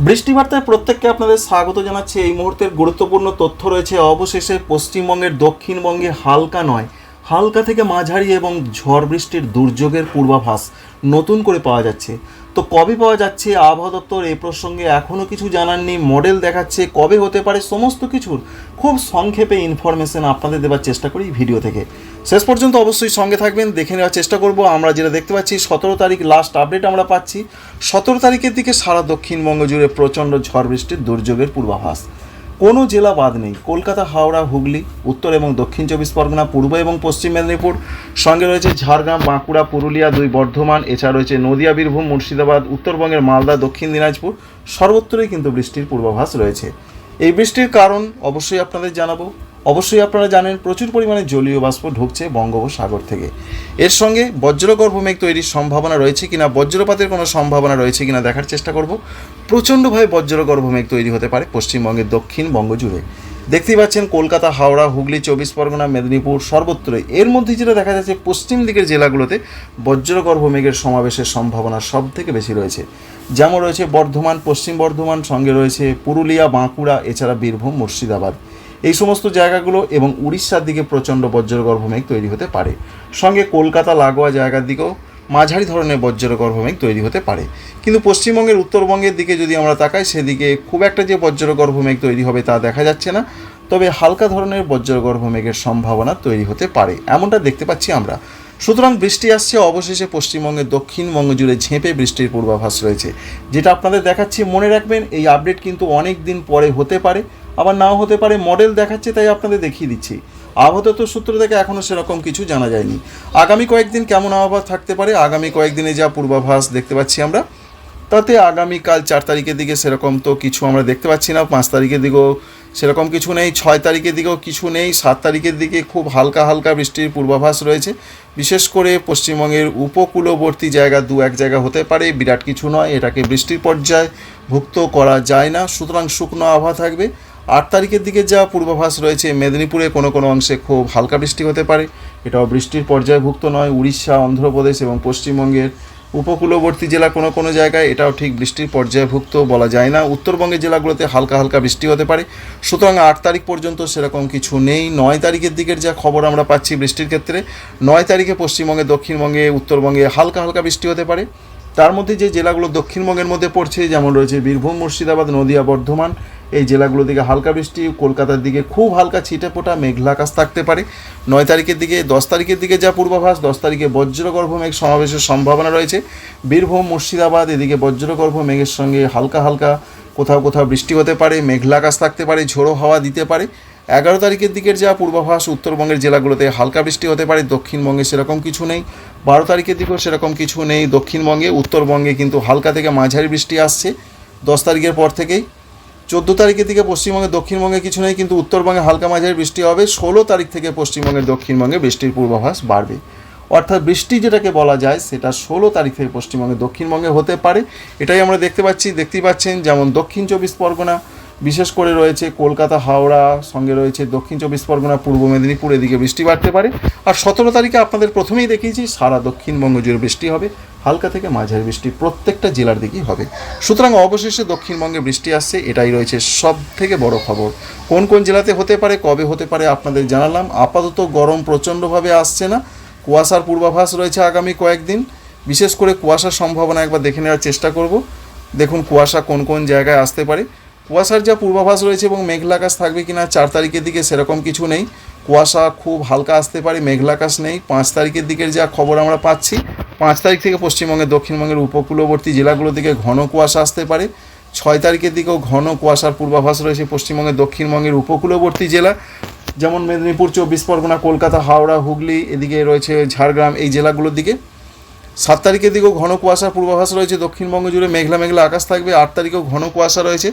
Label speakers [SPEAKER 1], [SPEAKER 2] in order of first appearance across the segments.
[SPEAKER 1] বৃষ্টিবার্তায় প্রত্যেককে আপনাদের স্বাগত জানাচ্ছি। এই মুহূর্তের গুরুত্বপূর্ণ তথ্য রয়েছে। অবশেষে পশ্চিমবঙ্গের দক্ষিণবঙ্গে হালকা নয়, হালকা থেকে মাঝারি এবং ঝড় বৃষ্টির দুর্যোগের পূর্বাভাস নতুন করে পাওয়া যাচ্ছে। তো কবে পাওয়া যাচ্ছে, আবহাওয়া দপ্তর এই প্রসঙ্গে এখনও কিছু জানাননি। মডেল দেখাচ্ছে কবে হতে পারে, সমস্ত কিছুর খুব সংক্ষেপে ইনফরমেশন আপনাদের দেওয়ার চেষ্টা করি ভিডিও থেকে। শেষ পর্যন্ত অবশ্যই সঙ্গে থাকবেন, দেখে নেওয়ার চেষ্টা করব। আমরা যেটা দেখতে পাচ্ছি 17 তারিখ লাস্ট আপডেট আমরা পাচ্ছি। 17 তারিখের দিকে সারা দক্ষিণবঙ্গ জুড়ে প্রচণ্ড ঝড় বৃষ্টির দুর্যোগের পূর্বাভাস। কোনো জেলা বাদ নেই। কলকাতা, হাওড়া, হুগলি, উত্তর এবং দক্ষিণ 24 পরগনা, পূর্ব এবং পশ্চিম মেদিনীপুর, সঙ্গে রয়েছে ঝাড়গ্রাম, বাঁকুড়া, পুরুলিয়া, 2 বর্ধমান, এছাড়া রয়েছে নদিয়া, বীরভূম, মুর্শিদাবাদ, উত্তরবঙ্গের মালদা, দক্ষিণ দিনাজপুর, সর্বত্রই কিন্তু বৃষ্টির পূর্বাভাস রয়েছে। এই বৃষ্টির কারণ অবশ্যই আপনাদের জানাবো। অবশ্যই আপনারা জানেন প্রচুর পরিমাণে জলীয় বাষ্প ঢুকছে বঙ্গোপসাগর থেকে। এর সঙ্গে বজ্রগর্ভ মেঘ তৈরির সম্ভাবনা রয়েছে কিনা, বজ্রপাতের কোনো সম্ভাবনা রয়েছে কিনা দেখার চেষ্টা করব। প্রচণ্ডভাবে বজ্রগর্ভ মেঘ তৈরি হতে পারে পশ্চিমবঙ্গের দক্ষিণবঙ্গ জুড়ে। দেখতেই পাচ্ছেন কলকাতা, হাওড়া, হুগলি, 24 পরগনা, মেদিনীপুর, সর্বত্রই। এর মধ্যে যেটা দেখা যাচ্ছে পশ্চিম দিকের জেলাগুলোতে বজ্রগর্ভ মেঘের সমাবেশের সম্ভাবনা সব থেকে বেশি রয়েছে। যেমন রয়েছে বর্ধমান, পশ্চিম বর্ধমান, সঙ্গে রয়েছে পুরুলিয়া, বাঁকুড়া, এছাড়া বীরভূম, মুর্শিদাবাদ, এই সমস্ত জায়গাগুলো এবং উড়িষ্যার দিকে প্রচণ্ড বজ্রগর্ভ মেঘ তৈরি হতে পারে। সঙ্গে কলকাতা লাগোয়া জায়গার দিকেও মাঝারি ধরনের বজ্রগর্ভ মেঘ তৈরি হতে পারে। কিন্তু পশ্চিমবঙ্গের উত্তরবঙ্গের দিকে যদি আমরা তাকাই, সেদিকে খুব একটা যে বজ্রগর্ভ মেঘ তৈরি হবে তা দেখা যাচ্ছে না। তবে হালকা ধরনের বজ্রগর্ভ মেঘের সম্ভাবনা তৈরি হতে পারে, এমনটা দেখতে পাচ্ছি আমরা। সুতরাং বৃষ্টি আসছে। অবশেষে পশ্চিমবঙ্গের দক্ষিণবঙ্গ জুড়ে ঝেঁপে বৃষ্টির পূর্বাভাস রয়েছে, যেটা আপনাদের দেখাচ্ছি। মনে রাখবেন এই আপডেট কিন্তু অনেক দিন পরে হতে পারে, আবার নাও হতে পারে। মডেল দেখাচ্ছে তাই আপনাদের দেখিয়ে দিচ্ছি। আবহাওয়া দপ্তর সূত্র থেকে এখনও সেরকম কিছু জানা যায়নি। আগামী কয়েকদিন কেমন আবহাওয়া থাকতে পারে, আগামী কয়েকদিনে যা পূর্বাভাস দেখতে পাচ্ছি আমরা, তাতে আগামীকাল 4 তারিখের দিকে সেরকম তো কিছু আমরা দেখতে পাচ্ছি না। 5 তারিখের দিকেও সেরকম কিছু নেই, 6 তারিখের দিকেও কিছু নেই। 7 তারিখের দিকে খুব হালকা হালকা বৃষ্টির পূর্বাভাস রয়েছে। বিশেষ করে পশ্চিমবঙ্গের উপকূলবর্তী জায়গা 2-1 জায়গা হতে পারে, বিরাট কিছু নয়। এটাকে বৃষ্টির পর্যায়ে ভুক্ত করা যায় না, সুতরাং শুকনো আবহাওয়া থাকবে। 8 তারিখের দিকে যা পূর্বাভাস রয়েছে, মেদিনীপুরে কোনো কোনো অংশে খুব হালকা বৃষ্টি হতে পারে, এটাও বৃষ্টির পর্যায়ভুক্ত নয়। উড়িষ্যা, অন্ধ্রপ্রদেশ এবং পশ্চিমবঙ্গের উপকূলবর্তী জেলা কোনো কোনো জায়গায় এটাও ঠিক বৃষ্টির পর্যায়ভুক্ত বলা যায় না। উত্তরবঙ্গের জেলাগুলোতে হালকা হালকা বৃষ্টি হতে পারে। সুতরাং 8 তারিখ পর্যন্ত সেরকম কিছু নেই। 9 তারিখের দিকের যা খবর আমরা পাচ্ছি বৃষ্টির ক্ষেত্রে, 9 তারিখে পশ্চিমবঙ্গে, দক্ষিণবঙ্গে, উত্তরবঙ্গে হালকা হালকা বৃষ্টি হতে পারে। তার মধ্যে যে জেলাগুলো দক্ষিণবঙ্গের মধ্যে পড়ছে, যেমন রয়েছে বীরভূম, মুর্শিদাবাদ, নদিয়া, বর্ধমান, এই জেলাগুলো দিকে হালকা বৃষ্টি। কলকাতার দিকে খুব হালকা ছিটেফোঁটা মেঘলা আকাশ থাকতে পারে 9 তারিখের দিকে। 10 তারিখের দিকে যা পূর্বাভাস, 10 তারিখে বজ্রগর্ভ মেঘ সমাবেশের সম্ভাবনা রয়েছে। বীরভূম, মুর্শিদাবাদ, এদিকে বজ্রগর্ভ মেঘের সঙ্গে হালকা হালকা কোথাও কোথাও বৃষ্টি হতে পারে, মেঘলা আকাশ থাকতে পারে, ঝোড়ো হাওয়া দিতে পারে। 11 তারিখের দিকের যা পূর্বাভাস, উত্তরবঙ্গের জেলাগুলোতে হালকা বৃষ্টি হতে পারে, দক্ষিণবঙ্গে সেরকম কিছু নেই। 12 তারিখের দিকেও সেরকম কিছু নেই দক্ষিণবঙ্গে। উত্তরবঙ্গে কিন্তু হালকা থেকে মাঝারি বৃষ্টি আসছে 10 তারিখের পর থেকেই। 14 তারিখের দিকে পশ্চিমবঙ্গে, দক্ষিণবঙ্গে কিছু নেই, কিন্তু উত্তরবঙ্গে হালকা মাঝারি বৃষ্টি হবে। 16 তারিখ থেকে পশ্চিমবঙ্গের, দক্ষিণবঙ্গে বৃষ্টির পূর্বাভাস বাড়বে। অর্থাৎ বৃষ্টি যেটাকে বলা যায় সেটা 16 তারিখ থেকে পশ্চিমবঙ্গে, দক্ষিণবঙ্গে হতে পারে, এটাই আমরা দেখতেই পাচ্ছেন। যেমন দক্ষিণ 24 পরগনা, বিশেষ করে রয়েছে কলকাতা, হাওড়া, সঙ্গে রয়েছে দক্ষিণ 24 পরগনা, পূর্ব মেদিনীপুর, এদিকে বৃষ্টি বাড়তে পারে। আর 17 তারিখে আপনাদের প্রথমেই দেখিয়েছি সারা দক্ষিণবঙ্গ জুড়ে বৃষ্টি হবে, হালকা থেকে মাঝারি বৃষ্টি প্রত্যেকটা জেলার দিকেই হবে। সুতরাং অবশেষে দক্ষিণবঙ্গে বৃষ্টি আসছে, এটাই রয়েছে সব থেকে বড় খবর। কোন কোন জেলাতে হতে পারে, কবে হতে পারে আপনাদের জানালাম। আপাতত গরম প্রচণ্ডভাবে আসছে না, কুয়াশার পূর্বাভাস রয়েছে আগামী কয়েকদিন। বিশেষ করে কুয়াশার সম্ভাবনা একবার দেখে নেওয়ার চেষ্টা করব। দেখুন কুয়াশা কোন কোন জায়গায় আসতে পারে। কুয়াশার যা পূর্বাভাস রয়েছে এবং মেঘলা আকাশ থাকবে কিনা 4 তারিখের দিকে সেরকম কিছু নেই। কুয়াশা খুব হালকা আসতে পারে, মেঘলা আকাশ নেই। 5 তারিখের দিকের যা খবর আমরা পাচ্ছি, 5 তারিখ থেকে পশ্চিমবঙ্গের, দক্ষিণবঙ্গের উপকূলবর্তী জেলাগুলো থেকে ঘন কুয়াশা আসতে পারে। 6 তারিখের দিকেও ঘন কুয়াশার পূর্বাভাস রয়েছে পশ্চিমবঙ্গের, দক্ষিণবঙ্গের উপকূলবর্তী জেলা, যেমন মেদিনীপুর, 24 পরগনা, কলকাতা, হাওড়া, হুগলি, এদিকে রয়েছে ঝাড়গ্রাম, এই জেলাগুলোর দিকে। 7 তারিখের দিকেও ঘন কুয়াশার পূর্বাভাস রয়েছে, দক্ষিণবঙ্গ জুড়ে মেঘলা মেঘলা আকাশ থাকবে। 8 তারিখেও ঘন কুয়াশা রয়েছে,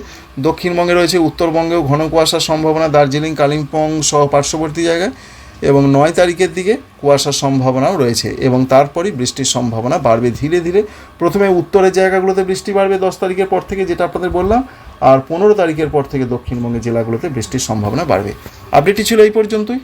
[SPEAKER 1] দক্ষিণবঙ্গে রয়েছে, উত্তরবঙ্গেও ঘন কুয়াশার সম্ভাবনা, দার্জিলিং, কালিম্পং সহ পার্শ্ববর্তী জায়গায়। এবং 9 তারিখের দিকে কুয়াশার সম্ভাবনাও রয়েছে, এবং তারপরই বৃষ্টির সম্ভাবনা বাড়বে ধীরে ধীরে। প্রথমে উত্তরের জায়গাগুলোতে বৃষ্টি বাড়বে 10 তারিখের পর থেকে, যেটা আপনাদের বললাম, আর 15 তারিখের পর থেকে দক্ষিণবঙ্গের জেলাগুলোতে বৃষ্টির সম্ভাবনা বাড়বে। আপডেটটি ছিল এই পর্যন্তই।